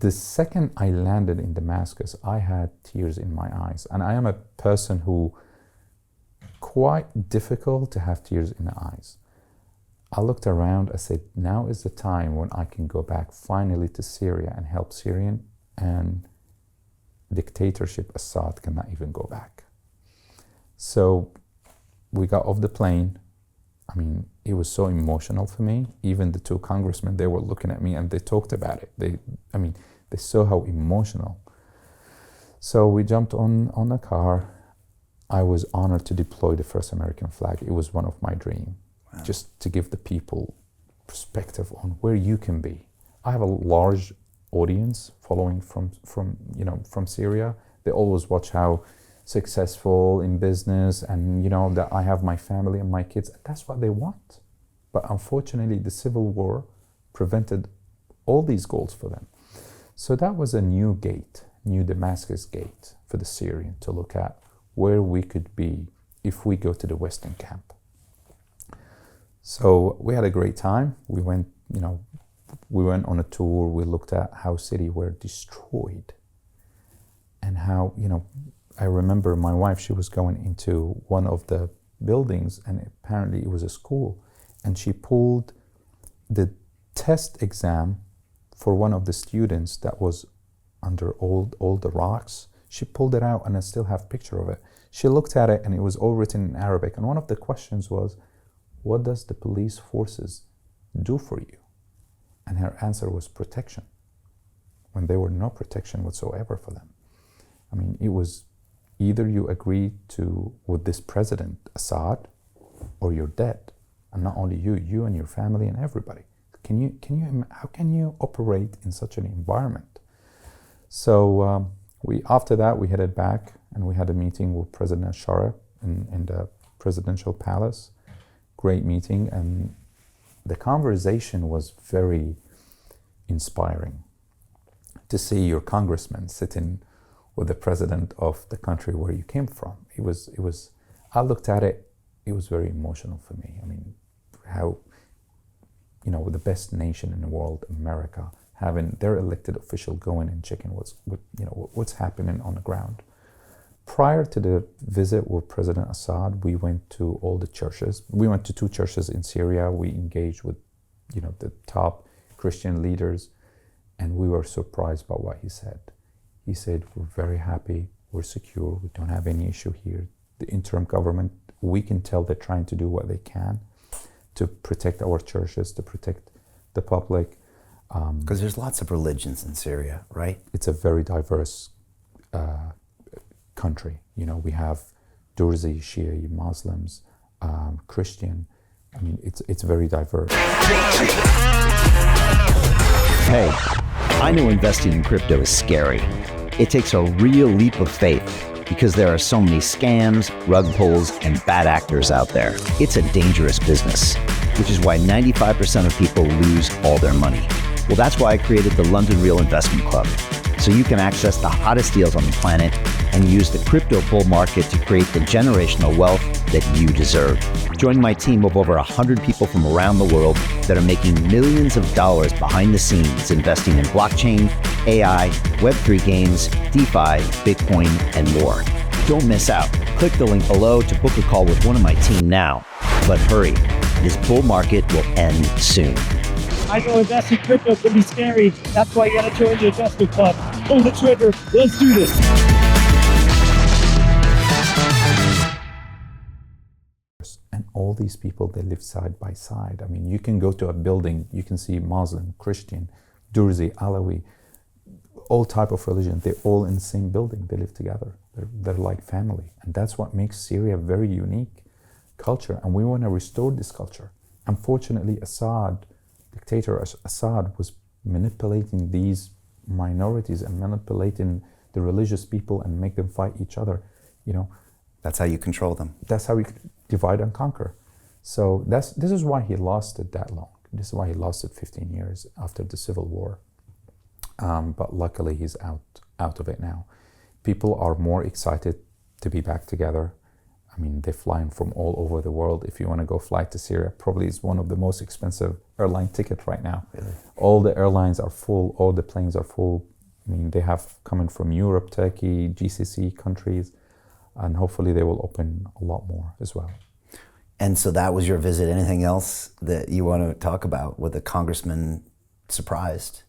The second I landed in Damascus, I had tears in my eyes. And I am a person who quite difficult to have tears in the eyes. I looked around, I said, now is the time when I can go back finally to Syria and help Syrian, and dictatorship Assad cannot even go back. So we got off the plane. I mean, it was so emotional for me. Even the two congressmen, they were looking at me and they talked about it. They saw how emotional. So we jumped on the car. I was honored to deploy the first American flag. It was one of my dreams. Wow. Just to give the people perspective on where you can be. I have a large audience following from Syria. They always watch how successful in business, and that I have my family and my kids. That's what they want. But unfortunately, the civil war prevented all these goals for them. So that was a new gate, new Damascus gate for the Syrian to look at where we could be if we go to the Western camp. So we had a great time. We went on a tour. We looked at how cities were destroyed, and how, I remember my wife, she was going into one of the buildings, and apparently it was a school, and she pulled the test exam for one of the students that was under all the rocks. She pulled it out, and I still have a picture of it. She looked at it, and it was all written in Arabic, and one of the questions was, what does the police forces do for you? And her answer was protection, when there were no protection whatsoever for them. I mean, it was either you agree with this president, Assad, or you're dead. And not only you and your family and everybody. How can you operate in such an environment? So after that, we headed back, and we had a meeting with President Sharaa in the presidential palace. Great meeting, and the conversation was very inspiring. To see your congressman sitting with the president of the country where you came from. I looked at it, it was very emotional for me. I mean, how, the best nation in the world, America, having their elected official going and checking what's happening on the ground. Prior to the visit with President Assad, we went to all the churches. We went to 2 churches in Syria. We engaged with, the top Christian leaders, and we were surprised by what he said. He said, we're very happy, we're secure, we don't have any issue here. The interim government, we can tell they're trying to do what they can to protect our churches, to protect the public. Because there's lots of religions in Syria, right? It's a very diverse country. We have Druze, Shia, Muslims, Christian. I mean, it's very diverse. Hey, I know investing in crypto is scary. It takes a real leap of faith because there are so many scams, rug pulls, and bad actors out there. It's a dangerous business, which is why 95% of people lose all their money. Well, that's why I created the London Real Investment Club, so you can access the hottest deals on the planet and use the crypto bull market to create the generational wealth that you deserve. Join my team of over 100 people from around the world that are making millions of dollars behind the scenes investing in blockchain, AI, Web3 games, DeFi, Bitcoin, and more. Don't miss out. Click the link below to book a call with one of my team now. But hurry, this bull market will end soon. I know investing in crypto can be scary. That's why you gotta join the investment club. Pull the trigger. Let's do this. And all these people, they live side by side. I mean, you can go to a building, you can see Muslim, Christian, Druze, Alawi, all type of religion. They're all in the same building. They live together. They're like family. And that's what makes Syria a very unique culture. And we want to restore this culture. Unfortunately, dictator Assad was manipulating these minorities and manipulating the religious people and make them fight each other. That's how you control them. That's how we divide and conquer. So this is why he lost it that long. This is why he lost it 15 years after the civil war. But luckily he's out of it now. People are more excited to be back together. I mean, they're flying from all over the world. If you want to go fly to Syria, probably is one of the most expensive airline tickets right now. Really? All the airlines are full, all the planes are full. I mean, they have coming from Europe, Turkey, GCC countries, and hopefully they will open a lot more as well. And so that was your visit. Anything else that you want to talk about with the congressman surprised?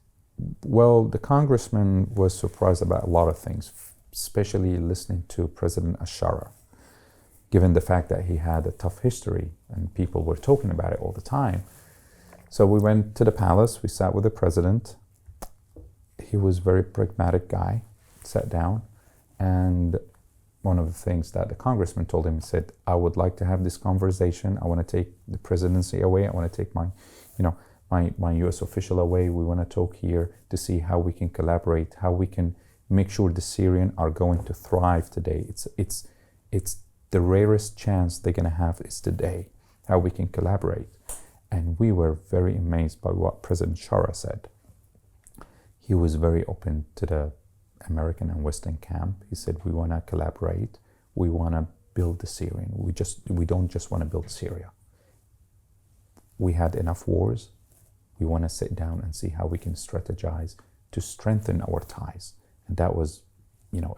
Well, the congressman was surprised about a lot of things, especially listening to President Sharaa, given the fact that he had a tough history and people were talking about it all the time. So we went to the palace, we sat with the president. He was a very pragmatic guy, sat down, and one of the things that the congressman told him, he said, I would like to have this conversation. I want to take the presidency away. I want to take my US official away. We want to talk here to see how we can collaborate, how we can make sure the Syrians are going to thrive today. It's the rarest chance they're going to have is today, how we can collaborate. And we were very amazed by what President Sharaa said. He was very open to the American and Western camp. He said, we want to collaborate. We want to build the Syrian. We don't just want to build Syria. We had enough wars. We want to sit down and see how we can strategize to strengthen our ties. And that was,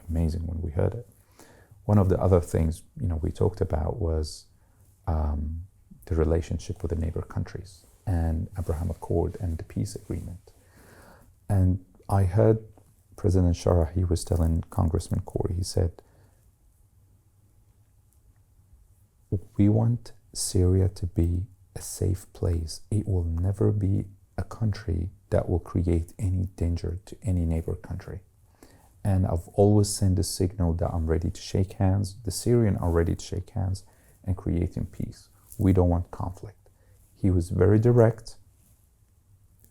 amazing when we heard it. One of the other things, we talked about was the relationship with the neighbor countries and Abraham Accord and the peace agreement. And I heard President Sharaa, he was telling Congressman Corey, he said, we want Syria to be a safe place. It will never be a country that will create any danger to any neighbor country. And I've always sent a signal that I'm ready to shake hands. The Syrians are ready to shake hands and creating peace. We don't want conflict. He was very direct,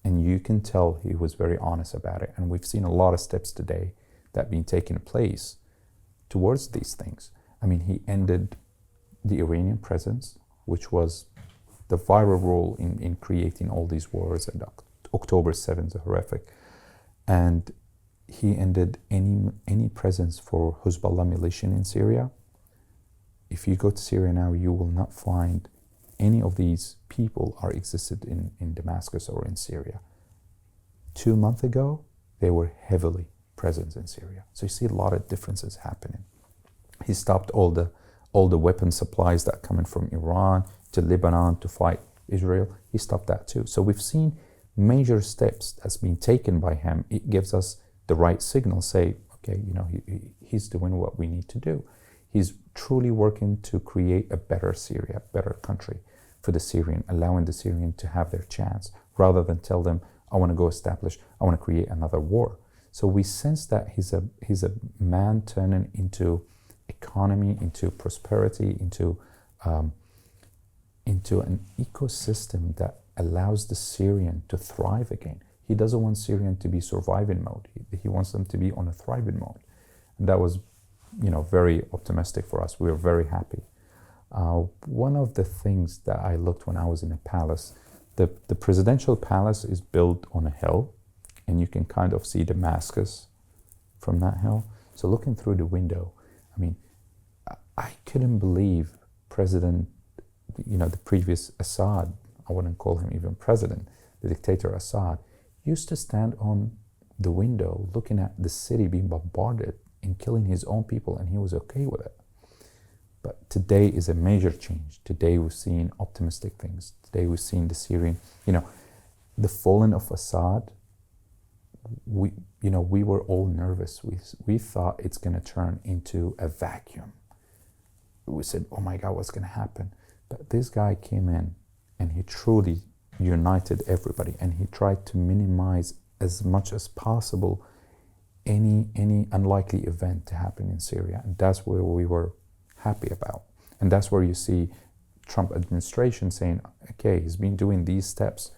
and you can tell he was very honest about it. And we've seen a lot of steps today that have been taking place towards these things. I mean, he ended the Iranian presence, which was the viral role in creating all these wars, and October 7th, horrific. And he ended any presence for Hezbollah militia in Syria. If you go to Syria now, you will not find any of these people are existed in Damascus or in Syria. 2 months ago, they were heavily present in Syria. So you see a lot of differences happening. He stopped all the weapon supplies that are coming from Iran to Lebanon to fight Israel. He stopped that too. So we've seen major steps that's been taken by him. It gives us the right signal, say, okay, he's doing what we need to do. He's truly working to create a better Syria, a better country for the Syrian, allowing the Syrian to have their chance, rather than tell them, I want to go establish, I want to create another war. So we sense that he's a man turning into economy, into prosperity, into an ecosystem that allows the Syrian to thrive again. He doesn't want Syrian to be surviving mode. He wants them to be on a thriving mode. And that was, very optimistic for us. We were very happy. One of the things that I looked when I was in the palace, the presidential palace is built on a hill, and you can kind of see Damascus from that hill. So looking through the window, I mean, I couldn't believe President, the previous Assad, I wouldn't call him even president, the dictator Assad, used to stand on the window looking at the city being bombarded and killing his own people, and he was okay with it. But today is a major change. Today we're seeing optimistic things. Today we're seeing the Syrian, the falling of Assad. We were all nervous. We thought it's going to turn into a vacuum. We said, oh my God, what's going to happen? But this guy came in and he truly united everybody, and he tried to minimize as much as possible any unlikely event to happen in Syria. And that's where we were happy about. And that's where you see Trump administration saying, okay, he's been doing these steps.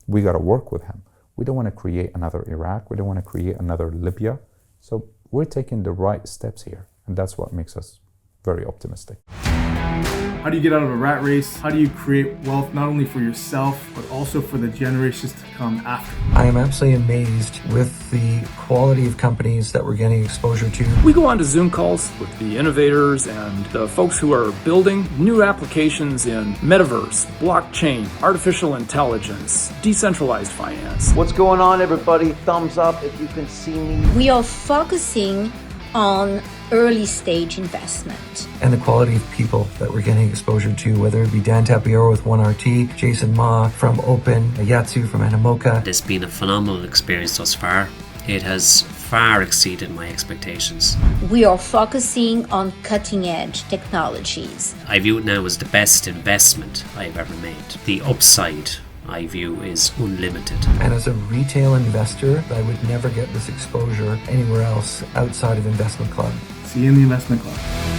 We got to work with him. We don't want to create another Iraq. We don't want to create another Libya. So we're taking the right steps here. And that's what makes us very optimistic. How do you get out of a rat race? How do you create wealth not only for yourself, but also for the generations to come after? I am absolutely amazed with the quality of companies that we're getting exposure to. We go on to Zoom calls with the innovators and the folks who are building new applications in metaverse, blockchain, artificial intelligence, decentralized finance. What's going on, everybody? Thumbs up if you can see me. We are focusing on early stage investment. And the quality of people that we're getting exposure to, whether it be Dan Tapiero with 1RT, Jason Ma from Open, Yatsu from Animoca. It's been a phenomenal experience thus far. It has far exceeded my expectations. We are focusing on cutting edge technologies. I view it now as the best investment I've ever made. The upside I view is unlimited. And as a retail investor, I would never get this exposure anywhere else outside of Investment Club. See you in the Investment Club.